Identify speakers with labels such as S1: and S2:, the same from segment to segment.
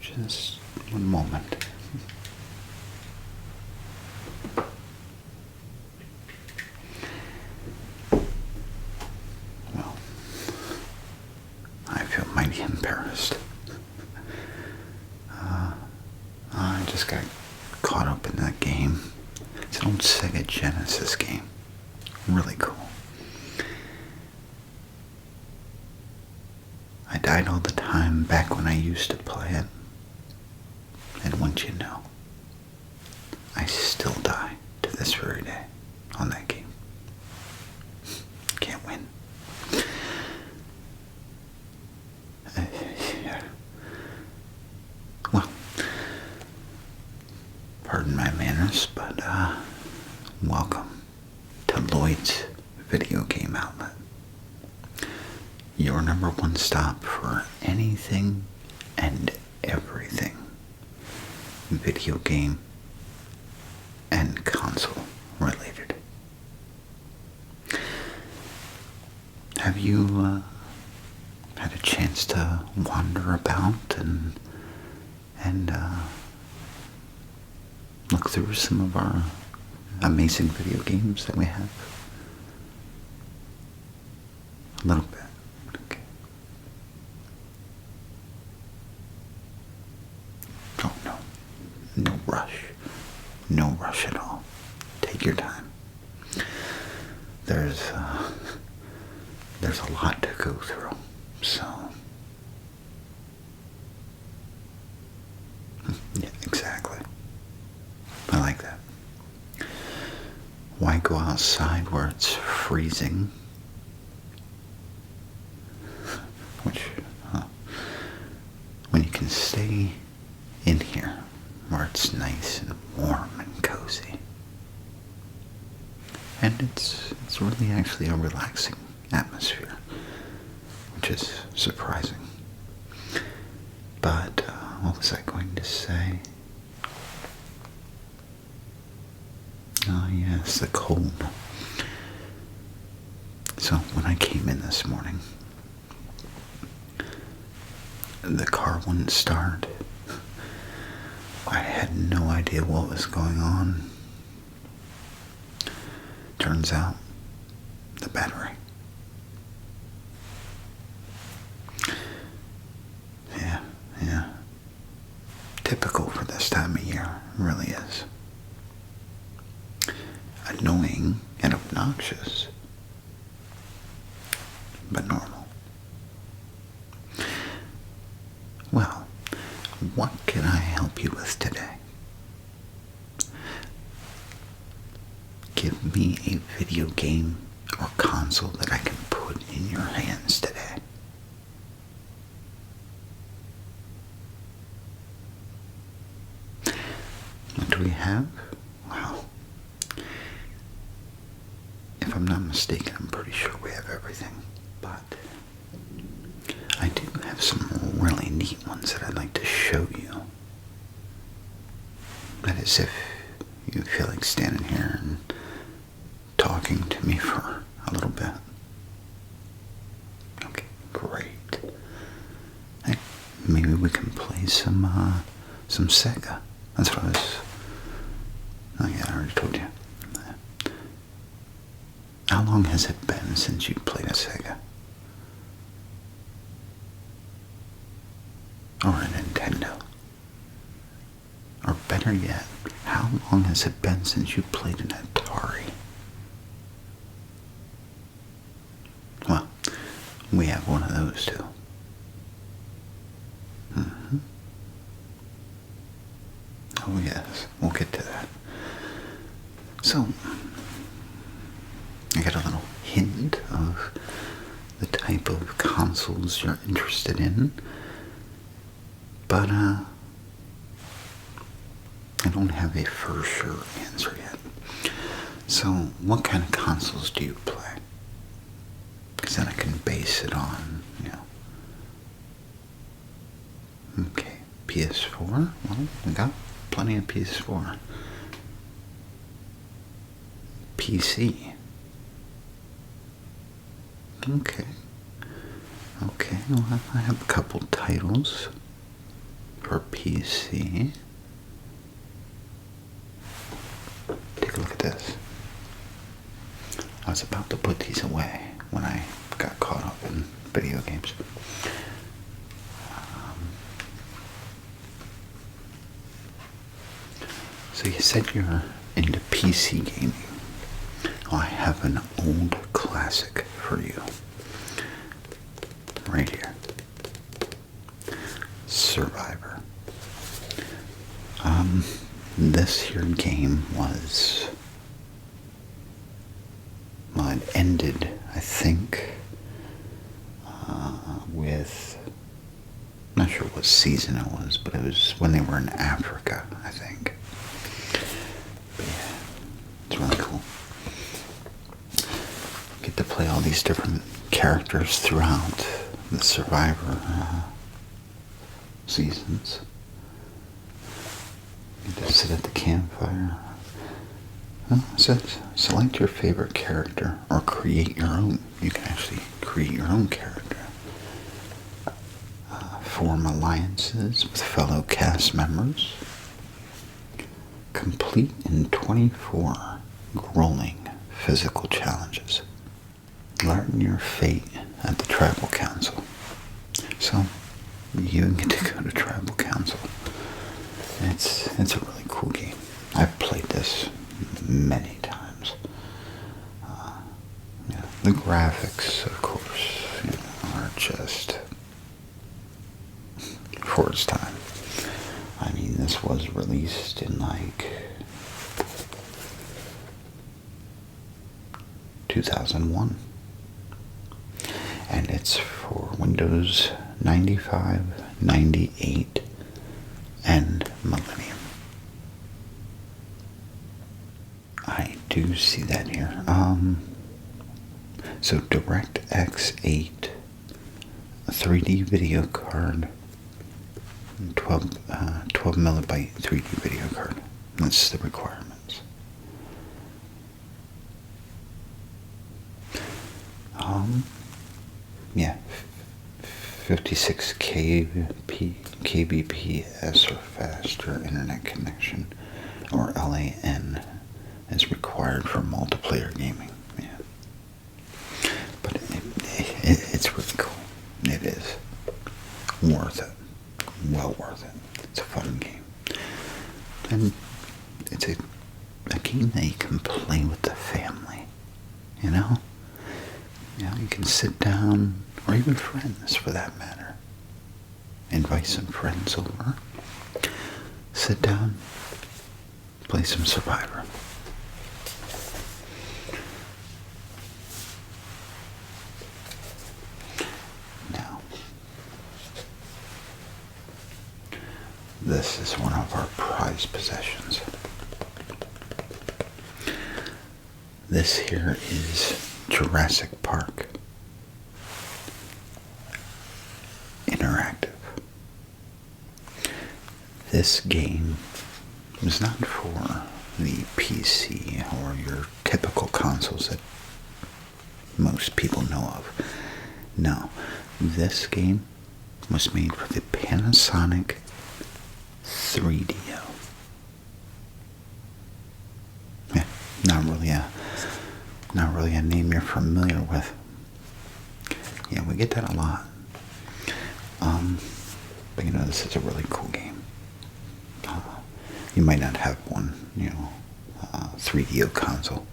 S1: Just one moment. Well, I feel mighty embarrassed. I just got caught up in that game. It's an old Sega Genesis game. Really cool. I died all the time back when I used to play it. And once you know, I still die to this very day on that game. Can't win. Yeah. Well, pardon my manners, but welcome to Lloyd's video game outlet. Your number one stop for anything and everything video game and console related. Have you had a chance to wander about and look through some of our amazing video games that we have? A little bit. Okay. Oh, no. No rush. No rush at all. Take your time. There's a lot to go through, so... Yeah, exactly. I like that. Why go outside where it's freezing? When you can stay in here where it's nice and warm and cozy. And it's really actually a relaxing atmosphere, which is surprising. But what was I going to say? Oh yes, the cold. So when I came in this morning, the car wouldn't start. I had no idea what was going on. Turns out, the battery. Yeah. Typical for this time of year, really is. Annoying and obnoxious, but normal. Well, what can I help you with today? Give me a video game or console that I can put in your hands today. What do we have? Wow. If I'm not mistaken, I'm pretty sure we have everything. But I do have some really neat ones that I'd like to show you. That is, if you feel like standing here and talking to me for a little bit. Okay, great. Hey, maybe we can play some Sega. That's what I was... Oh yeah, I already told you. How long has it been since you played a Sega? Or a Nintendo? Or better yet, how long has it been since you played an Atari? Well, we have one of those too. Mm-hmm. Oh yes, we'll get to that. So, I got a little hint of the type of consoles you're interested in, but I don't have a for sure answer yet. So, what kind of consoles do you play? Because then I can base it on, Okay, PS4? Well, we got plenty of PS4. PC. Okay, well, I have a couple titles. for PC. Take a look at this. I was about to put these away when I got caught up in video games. So you said you're into PC gaming. Well, I have an old classic for you. Right here. Survivor. This here game was... well, it ended, I think, with... I'm not sure what season it was, but it was when they were in Africa, I think. But yeah, it's really cool. Get to play all these different characters throughout the Survivor seasons. Get to sit at the campfire. Well, it says select your favorite character or create your own. You can actually create your own character. Form alliances with fellow cast members. Complete in 24 grueling physical challenges. Learn your fate at the tribal council. So you get to go to tribal council. It's a really cool game. I've played this many times. Yeah, the graphics, of course, are just for its time. I mean, this was released in like 2001. And it's for Windows 95, 98, and Millennium. I do see that here. So DirectX 8, a 3D video card, 12 megabyte 3D video card. That's the requirements. Yeah, 56 kbps or faster internet connection, or LAN, is required for multiplayer gaming. Yeah, but it's really cool. It is worth it. Well worth it. It's a fun game, and it's a game that you can play with the family. You know, you can sit down, or even friends for that matter. Invite some friends over. Sit down, play some Survivor. Now, this is one of our prized possessions. This here is Jurassic Park. Interactive. This game is not for the PC or your typical consoles that most people know of. No, this game was made for the Panasonic 3DO. Yeah, not really a name you're familiar with. Yeah, we get that a lot. But this is a really cool game. You might not have one, 3DO console.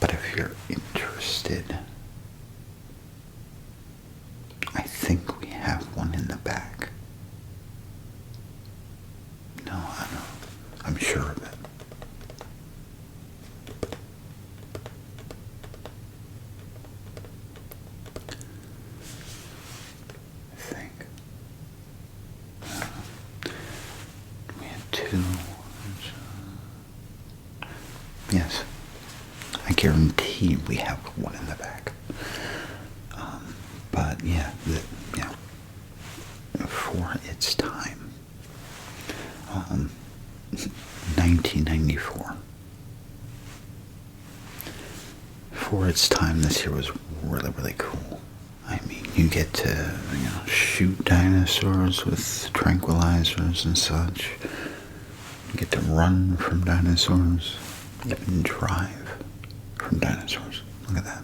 S1: But if you're interested, I think we have one in the back. No, I don't know. I'm sure of it. Yes, I guarantee we have one in the back. But yeah, for its time, 1994. For its time, this year was really, really cool. I mean, You get to, shoot dinosaurs with tranquilizers and such. You get to run from dinosaurs. You can drive from dinosaurs. Look at that.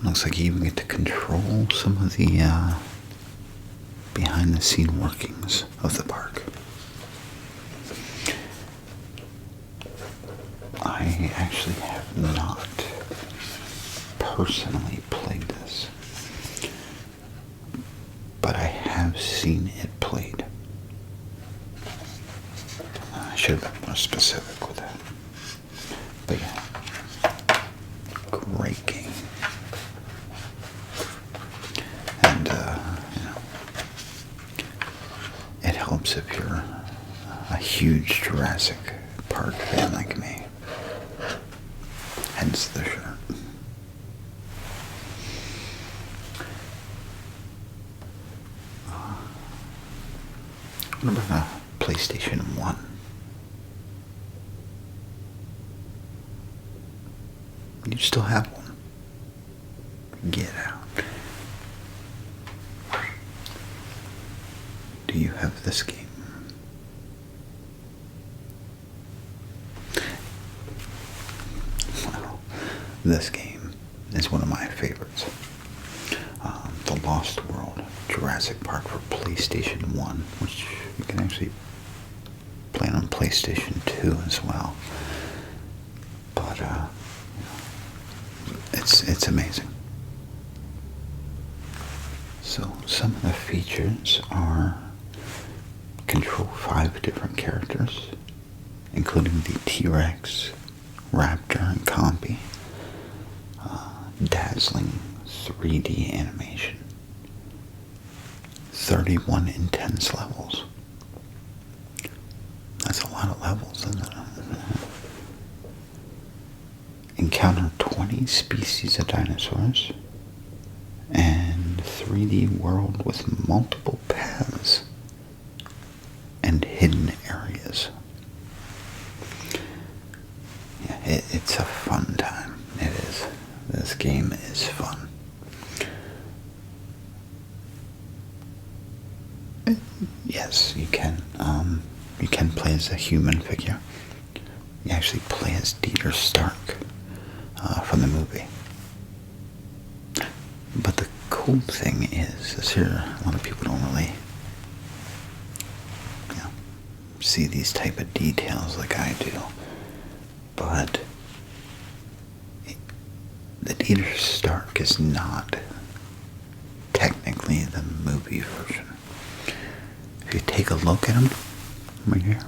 S1: Looks like you even get to control some of the behind-the-scene workings of the park. I actually have not personally played this, but I have seen it played. I should have been more specific with that. But yeah, great game. And, it helps if you're a huge Jurassic Park fan like me. Hence the shirt. What about a PlayStation 1? You still have one. Get out. Do you have this game? Well, this game is one of my favorites. The Lost World Jurassic Park for PlayStation 1, which you can actually play on PlayStation 2 as well. But it's amazing. So some of the features are control 5 different characters, including the T-Rex, Raptor, and Compy. Dazzling 3D animation. 31 intense levels. That's a lot of levels, isn't it? Encounter 20 species of dinosaurs. And 3D world with multiple paths and hidden areas. Yeah, it's a fun time. It is. This game is fun. Yes, you can. You can play as a human figure. You actually play as Dieter Stark from the movie. But the cool thing is here a lot of people don't really, see these type of details like I do. But the Dieter Stark is not technically the movie version. If you take a look at him right here,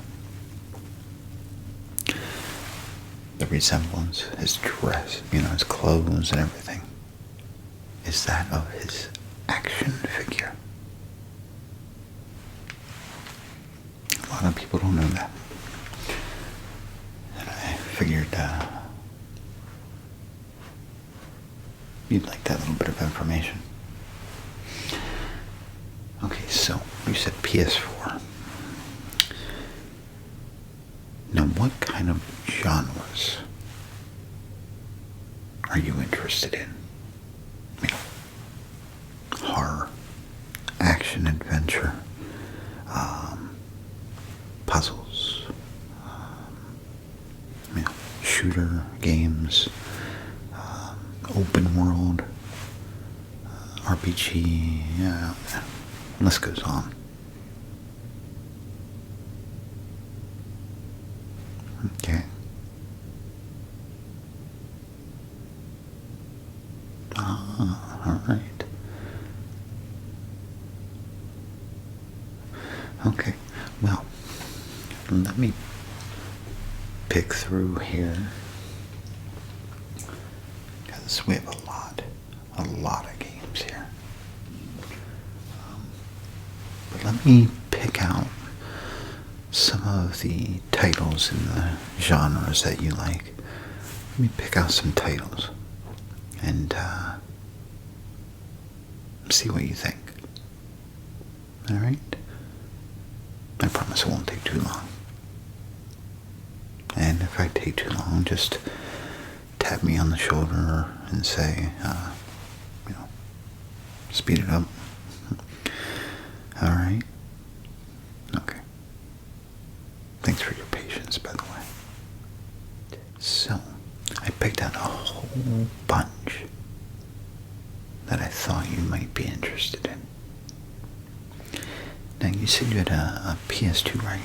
S1: the resemblance, his dress, his clothes and everything, is that of his action figure. A lot of people don't know that. And I figured you'd like that little bit of information. Okay, so you said PS4. Now, what kind of genres are you interested in? Horror, action, adventure, puzzles, shooter games, open world, RPG, list goes on. Okay. All right. Okay, well, let me pick through here, because we have a lot of games here. But let me pick out some of the titles in the genres that you like. Let me pick out some titles and see what you think. All right? I promise it won't take too long. And if I take too long, just tap me on the shoulder and say, speed it up. Alright? Okay. Thanks for your patience, by the way. So, I picked out a whole bunch that I thought you might be interested in. Now, you said you had a PS2, right?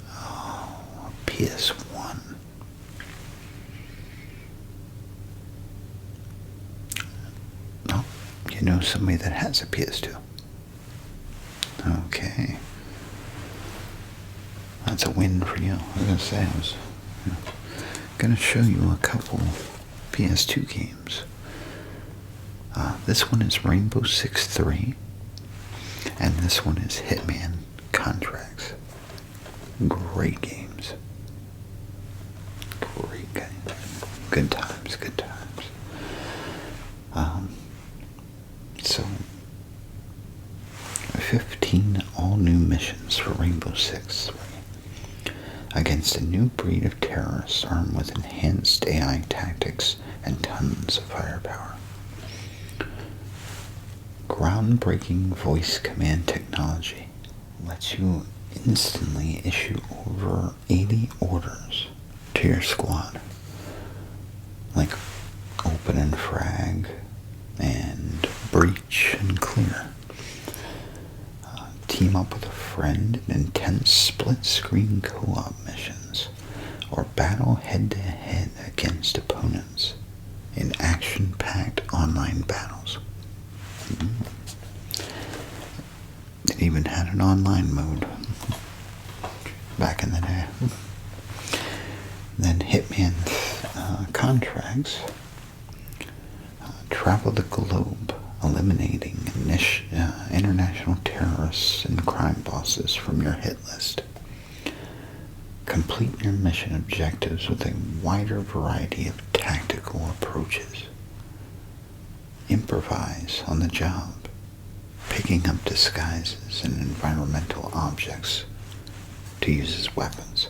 S1: Oh, a PS1. Oh, you know somebody that has a PS2. Okay. That's a win for you. I was going to say, I was going to show you a couple PS2 games. This one is Rainbow Six 3, and this one is Hitman Contracts. Great games. Great games. Good times, good times. So, 15 all-new missions for Rainbow Six 3 against a new breed of terrorists armed with enhanced AI tactics and tons of firepower. Groundbreaking voice command technology lets you instantly issue over 80 orders to your squad, like open and frag, and breach and clear. Team up with a friend in intense split-screen co-op missions, or battle head-to-head against opponents in action-packed online battles. It even had an online mode back in the day. Then Hitman Contracts travel the globe, eliminating international terrorists and crime bosses from your hit list. Complete your mission objectives with a wider variety of tactical approaches. Improvise on the job, picking up disguises and environmental objects to use as weapons.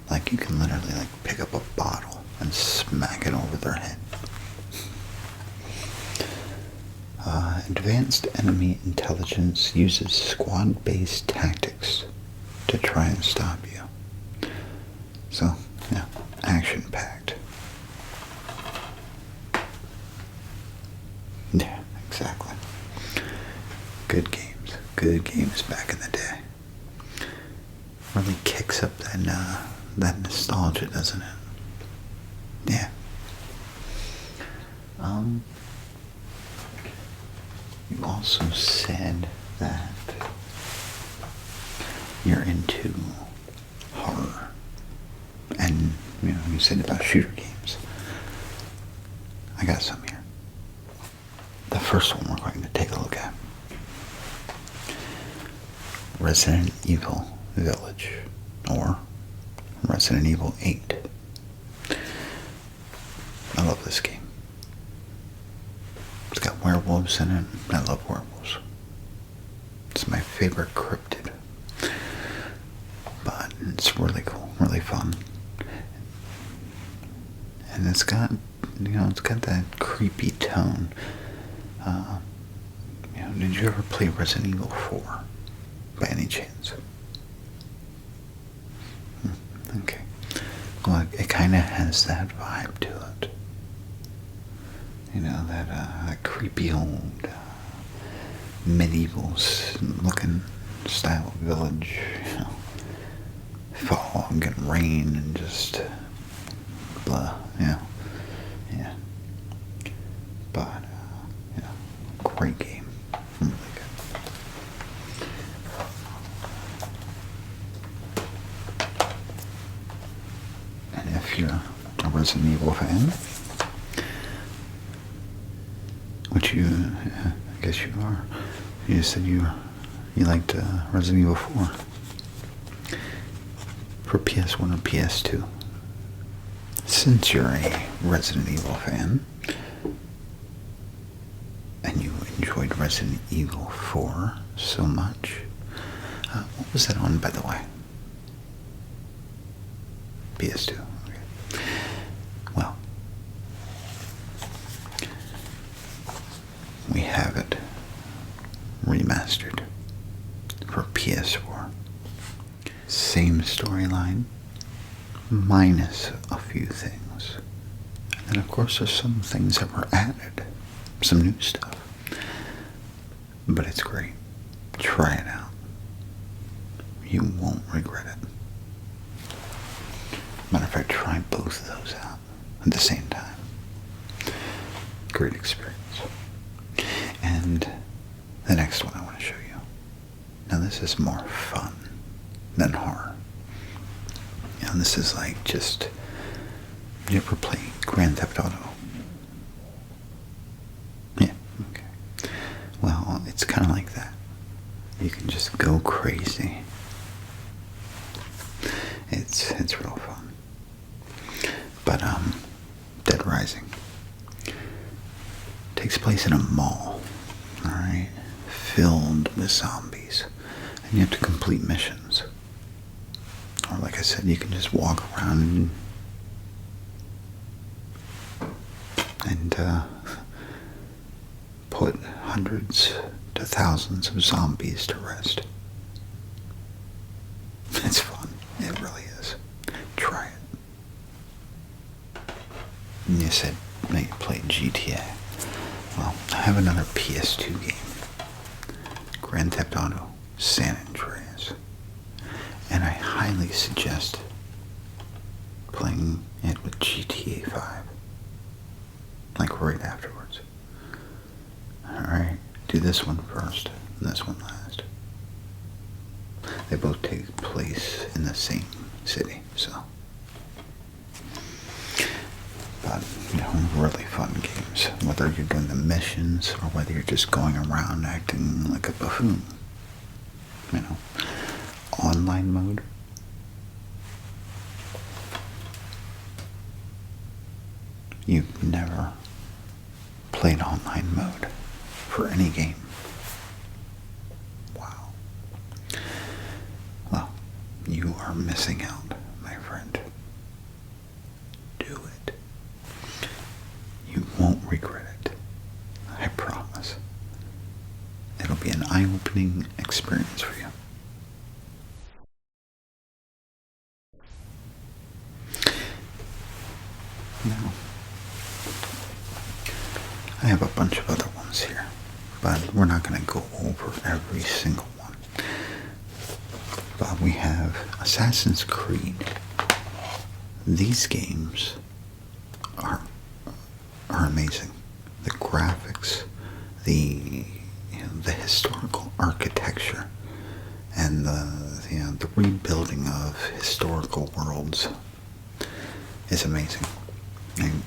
S1: Like, you can literally pick up a bottle and smack it over their head. Advanced enemy intelligence uses squad-based tactics to try and stop you. So, yeah, action-packed. Yeah, exactly. Good games back in the day. Really kicks up that nostalgia, doesn't it? Yeah. You also said that you're into horror, and you said about shooter games. I got some here. The first one we're going to take a look at: Resident Evil Village, or Resident Evil 8. I love this game. It's got werewolves in it. I love werewolves. It's my favorite cryptid. But it's really cool, really fun. And it's got, that creepy tone. Did you ever play Resident Evil 4 by any chance? Okay. Well, it kind of has that vibe to it. That creepy old medieval looking style village. Fog and rain and just blah. Yeah. But great game. Really good. And if you're a Resident Evil fan, which I guess you are, you said you liked Resident Evil 4 for PS1 or PS2. Since you're a Resident Evil fan, and you enjoyed Resident Evil 4 so much, what was that on, by the way? PS2. Okay. PS4. Same storyline, minus a few things. And of course there's some things that were added, some new stuff. But it's great. Try it out. You won't regret it. Matter of fact, try both of those out at the same time. Great experience. And the next one I want to show you. Now this is more fun than horror. And this is like just, you ever play Grand Theft Auto? Yeah, okay. Well, it's kind of like that. You can just go crazy. It's real fun. But Dead Rising takes place in a mall, alright, filled with zombies. And you have to complete missions. Or like I said, you can just walk around and put hundreds to thousands of zombies to rest. It's fun. It really is. Try it. And you said that you played GTA. Well, I have another PS2 game. Grand Theft Auto San Andreas. And I highly suggest playing it with GTA 5. Like right afterwards. Alright, do this one first and this one last. They both take place in the same city, so. But, really fun games. Whether you're doing the missions or whether you're just going around acting like a buffoon. Online mode. You've never played online mode for any game. Wow. Well, you are missing out, my friend. Do it. You won't regret it. I promise. It'll be an eye-opening experience for you. Now, I have a bunch of other ones here, but we're not going to go over every single one. But we have Assassin's Creed. These games are amazing. The graphics, the historical architecture, and the rebuilding of historical worlds is amazing. And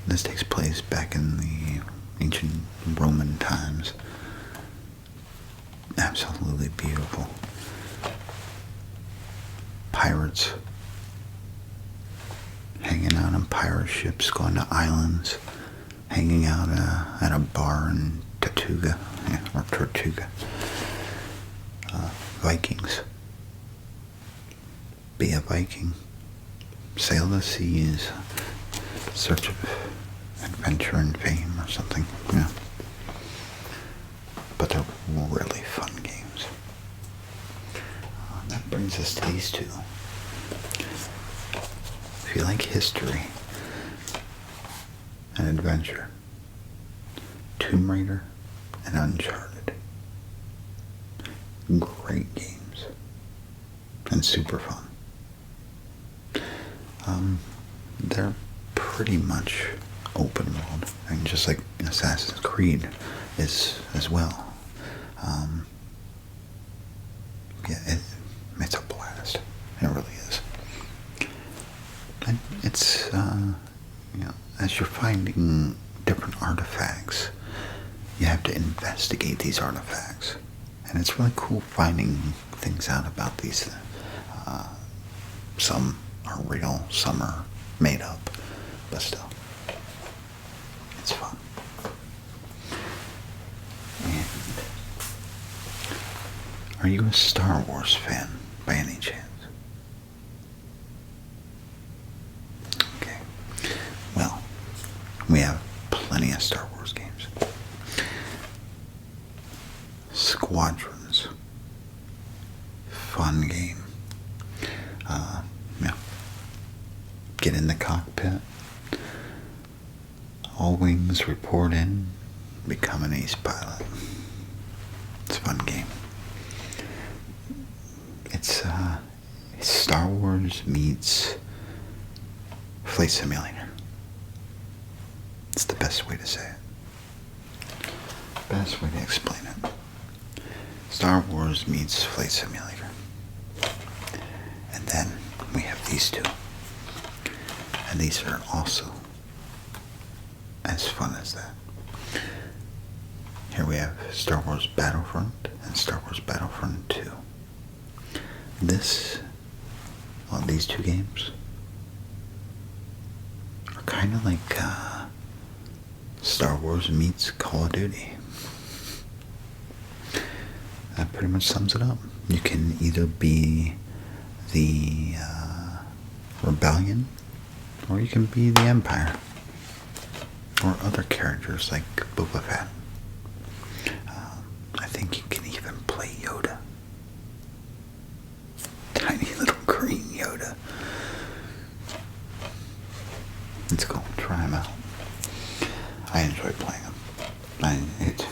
S1: this takes place back in the ancient Roman times. Absolutely beautiful. Pirates hanging out on pirate ships, going to islands, hanging out at a bar in Tortuga, or Tortuga. Vikings. Be a Viking. Sail the seas. Search of adventure and fame or something. But they're really fun games. That brings us to these two. If you like history and adventure, Tomb Raider and Uncharted. Great games. And super fun. They're pretty much open world, and just like Assassin's Creed is as well. It's a blast. It really is. And it's as you're finding different artifacts, you have to investigate these artifacts, and it's really cool finding things out about these. Some are real, some are made up, but still, it's fun. And are you a Star Wars fan by any chance? Okay. Well, we have plenty of Star Wars games. Squadrons. fun game. Yeah. Get in the cockpit. All wings report in. Become an ace pilot. It's a fun game. It's Star Wars meets Flight Simulator. It's the best way to say it. Best way to explain it. Star Wars meets Flight Simulator. And then we have these two. And these are also as fun as that. Here we have Star Wars Battlefront and Star Wars Battlefront 2. These two games are kind of like Star Wars meets Call of Duty. That pretty much sums it up. You can either be the Rebellion, or you can be the Empire, or other characters like Boba Fett. I think you can even play Yoda. Tiny little green Yoda. Let's go try them out. I enjoy playing them. It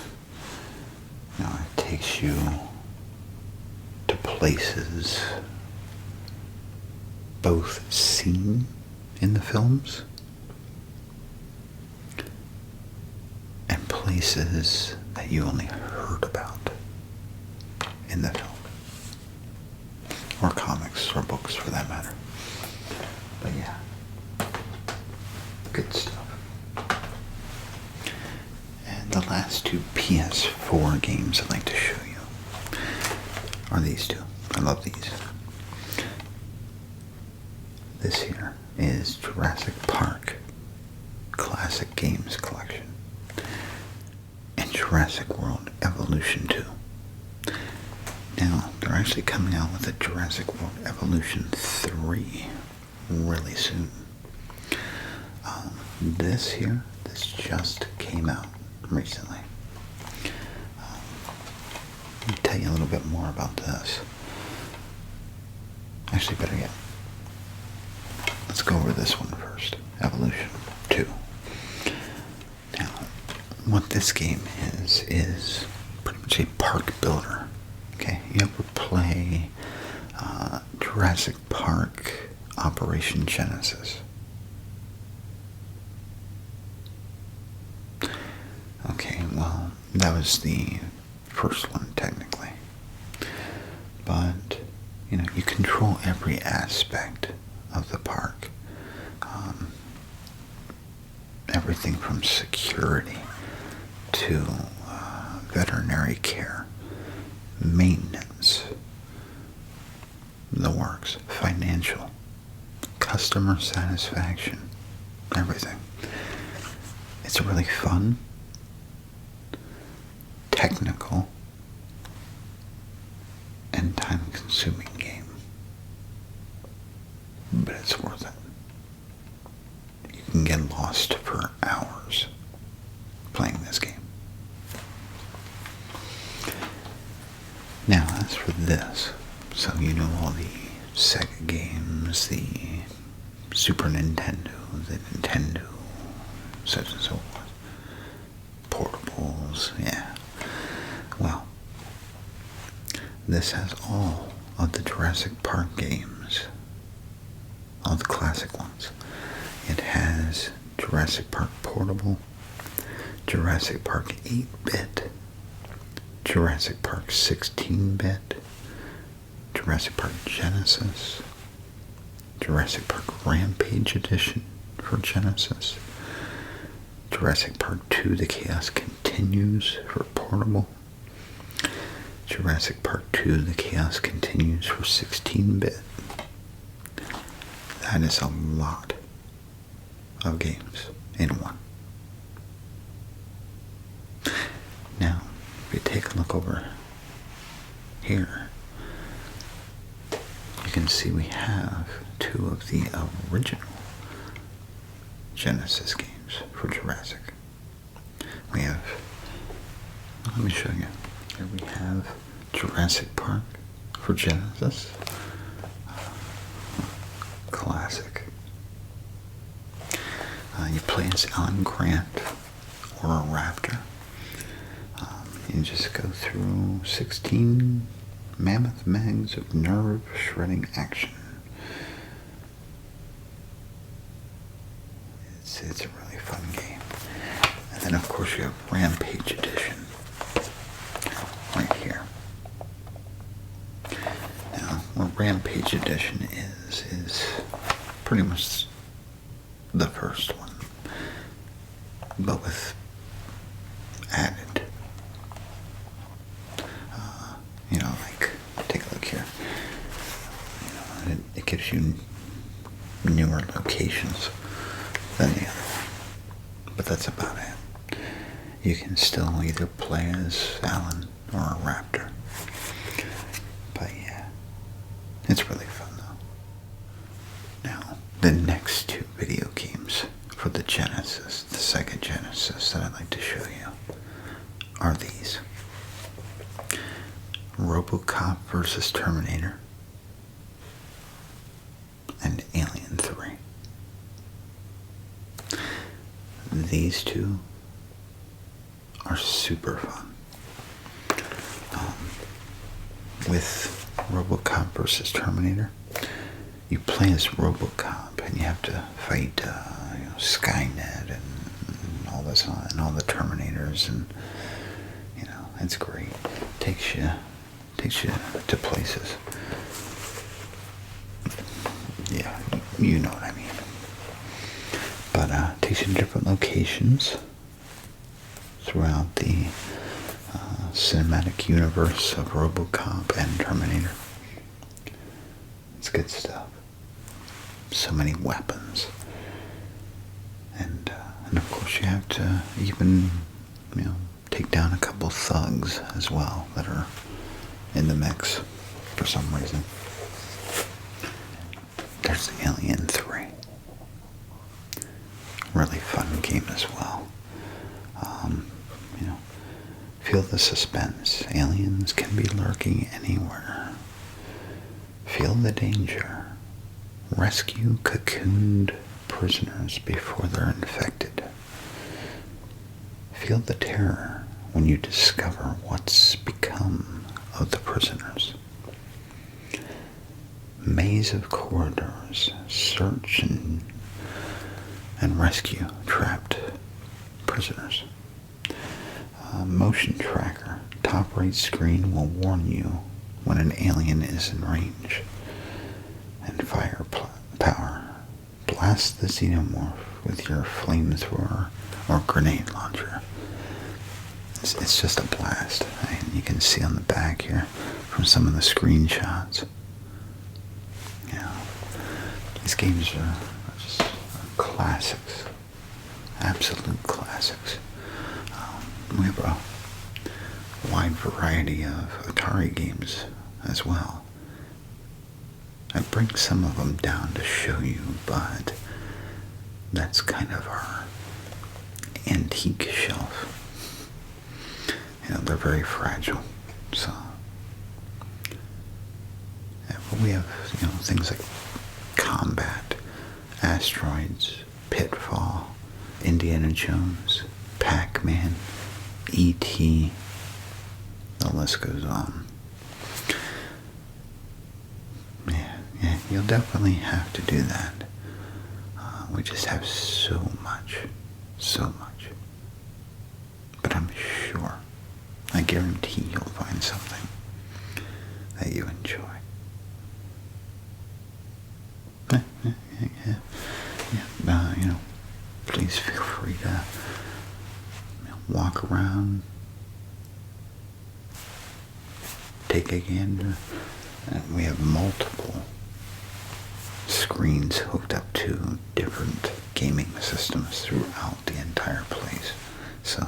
S1: takes you to places both seen in the films and places that you only heard about in the film. Or comics, or books for that matter. But yeah, good stuff. And the last two PS4 games I'd like to show you are these two. I love these. This here is Jurassic Park Classic Games Collection and Jurassic World Evolution 2. Now, they're actually coming out with a Jurassic World Evolution 3 really soon. This just came out recently. Let me tell you a little bit more about this. Actually, better yet, let's go over this one first. Evolution 2. Now, what this game is pretty much a park builder. Okay, you ever play Jurassic Park Operation Genesis? Okay, well, that was the first one technically. But, you control every aspect of the park. Everything from security to veterinary care, maintenance, the works, financial, customer satisfaction, everything. It's a really fun, technical, and time-consuming game. But it's worth it. You can get lost for hours playing this game. Now, as for this, so you know all the Sega games, the Super Nintendo, the Nintendo, such and so forth, portables, yeah. Well, this has all of the Jurassic Park games, all the classic ones. It has Jurassic Park Portable, Jurassic Park 8-bit, Jurassic Park 16-bit, Jurassic Park Genesis, Jurassic Park Rampage Edition for Genesis, Jurassic Park 2 The Chaos Continues for Portable, Jurassic Park 2 The Chaos Continues for 16-bit. That is a lot of games in one. Now, if you take a look over here, you can see we have two of the original Genesis games for Jurassic. We have, let me show you. Here we have Jurassic Park for Genesis. Classic. You play as Alan Grant or a raptor. You just go through 16 mammoth megs of nerve-shredding action. It's a really fun game. And then, of course, you have Rampage Edition right here. Now, what Rampage Edition is pretty much the first one, but with added. Like, take a look here. It gives you newer locations than the other one, but that's about it. You can still either play as Alan or a raptor. But yeah, it's really fun though. Now, the next two video games for the Genesis, the Sega Genesis, that I'd like to show you are these. RoboCop vs. Terminator and Alien 3. These two are super fun. With RoboCop vs. Terminator, you play as RoboCop and you have to fight Skynet and all this and all the Terminators, and it's great. Takes you to places. Yeah, you know what I mean. But takes you to different locations throughout the cinematic universe of RoboCop and Terminator. It's good stuff. So many weapons. And of course you have to even, take down a couple thugs as well that are in the mix for some reason. There's Alien 3. Really fun game as well. Feel the suspense. Aliens can be lurking anywhere. Feel the danger. Rescue cocooned prisoners before they're infected. Feel the terror when you discover what's become of the prisoners. Maze of corridors. Search and rescue trapped prisoners. Motion tracker. Top right screen will warn you when an alien is in range. And firepower. Blast the xenomorph with your flamethrower or grenade launcher. It's just a blast. You can see on the back here from some of the screenshots. These games are just classics. Absolute classics. We have a wide variety of Atari games as well. I bring some of them down to show you, but that's kind of our antique shelf. They're very fragile. So, but we have, things like Combat, Asteroids, Pitfall, Indiana Jones, Pac-Man, E.T., the list goes on. Yeah, you'll definitely have to do that. We just have so much. But I'm sure, I guarantee you'll find something that you enjoy. Please feel free to walk around, take a gander. And we have multiple screens hooked up to different gaming systems throughout the entire place. So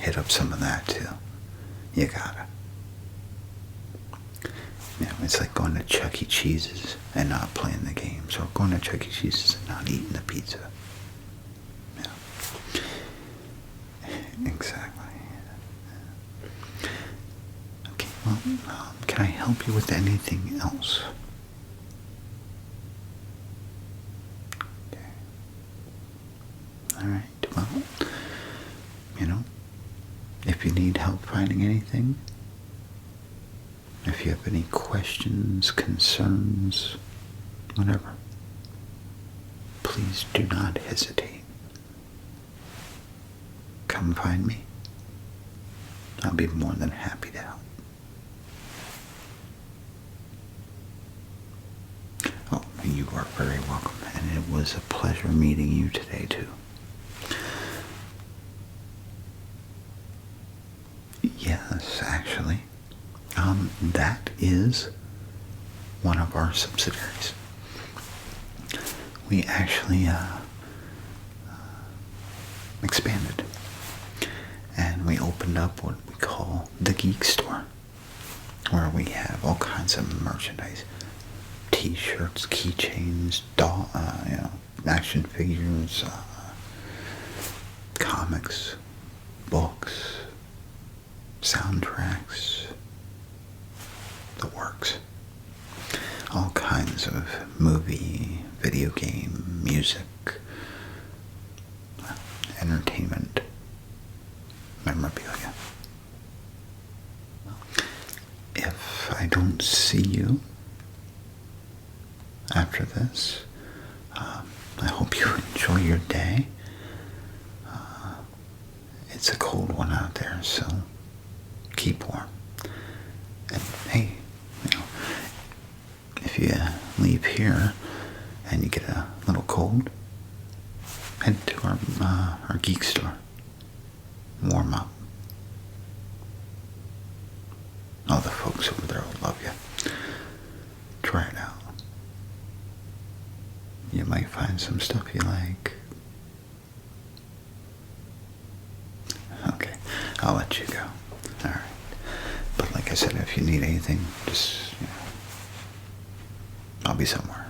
S1: hit up some of that too. You gotta. It's like going to Chuck E. Cheese's and not playing the games, or going to Chuck E. Cheese's and not eating the pizza. Exactly. Okay, well, Can I help you with anything else? Okay. Alright, well, if you need help finding anything, if you have any questions, concerns, whatever, please do not hesitate. Come find me. I'll be more than happy to help. Oh, you are very welcome, and it was a pleasure meeting you today, too. Yes, actually. That is one of our subsidiaries. We actually expanded, and we opened up what we call the Geek Store, where we have all kinds of merchandise: T-shirts, keychains, action figures, comics, books, soundtracks, the works. All kinds of movie, video game, music, entertainment, memorabilia. If I don't see you after this, I hope you enjoy your day. It's a cold one out there, so keep warm. And hey, if you leave here and you get a little cold, head to our geek store. Warm up. All the folks over there will love you. Try it out. You might find some stuff you like. Okay, I'll let you go. Alright. But like I said, if you need anything, just, I'll be somewhere.